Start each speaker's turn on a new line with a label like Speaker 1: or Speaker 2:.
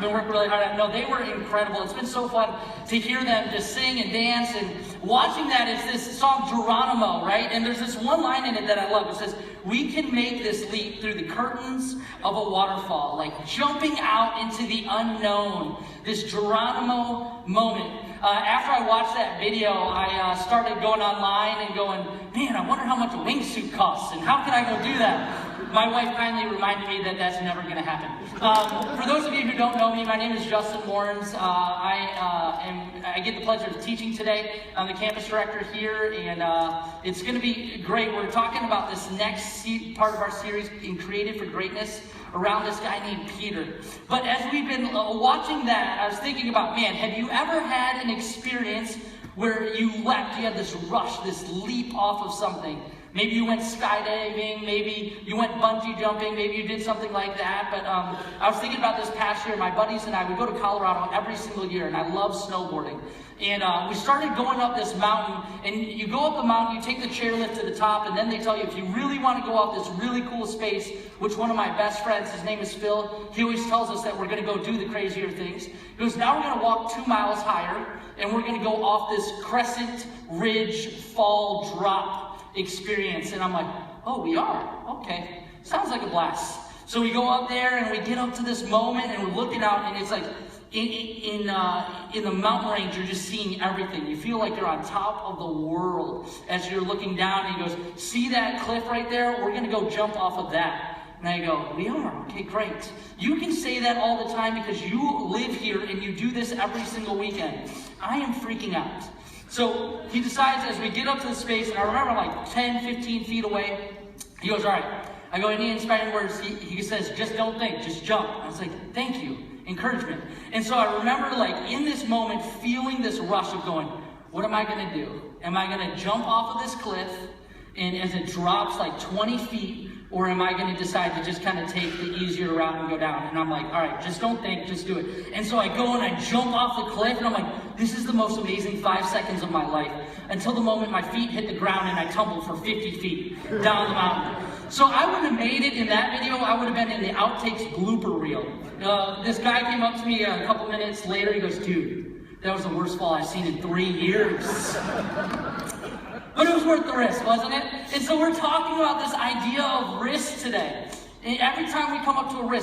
Speaker 1: been working really hard. No, they were incredible. It's been so fun to hear them just sing and dance, and watching that is this song Geronimo, right? And there's this one line in it that I love. It says, "We can make this leap through the curtains of a waterfall, like jumping out into the unknown." This Geronimo moment. After I watched that video, I started going online and going, man, I wonder how much a wingsuit costs, and how can I go do that? My wife kindly reminded me that that's never going to happen. For those of you who don't know me, my name is Justin Warrens. I get the pleasure of teaching today. I'm the campus director here, and it's going to be great. We're talking about this next part of our series, in Created for Greatness, around this guy named Peter. But as we've been watching that, I was thinking about, man, have you ever had an experience where you had this rush, this leap off of something? Maybe you went skydiving, maybe you went bungee jumping, maybe you did something like that. But I was thinking about this past year. My buddies and I, we go to Colorado every single year, and I love snowboarding. And we started going up this mountain, and you go up the mountain, you take the chairlift to the top, and then they tell you if you really want to go up this really cool space, which one of my best friends, his name is Phil, he always tells us that we're going to go do the crazier things. He goes, now we're going to walk 2 miles higher, and we're going to go off this crescent ridge fall drop experience. And I'm like, oh, we are? Okay. Sounds like a blast. So we go up there, and we get up to this moment, and we're looking out, and it's like, in the mountain range, you're just seeing everything. You feel like you're on top of the world as you're looking down, and he goes, see that cliff right there? We're going to go jump off of that. And I go, we are? Okay, great. You can say that all the time because you live here and you do this every single weekend. I am freaking out. So he decides, as we get up to the space, and I remember I'm like 10, 15 feet away, he goes, all right. I go, any inspiring words? He says, just don't think, just jump. I was like, thank you. Encouragement. And so I remember, like, in this moment, feeling this rush of going, what am I going to do? Am I going to jump off of this cliff, and as it drops like 20 feet, or am I going to decide to just kind of take the easier route and go down? And I'm like, all right, just don't think, just do it. And so I go and I jump off the cliff, and I'm like, this is the most amazing 5 seconds of my life, until the moment my feet hit the ground and I tumbled for 50 feet down the mountain. So I wouldn't have made it in that video. I would have been in the outtakes blooper reel. This guy came up to me a couple minutes later. He goes, dude, that was the worst fall I've seen in 3 years. But it was worth the risk, wasn't it? And so we're talking about this idea of risk today. And every time we come up to a risk,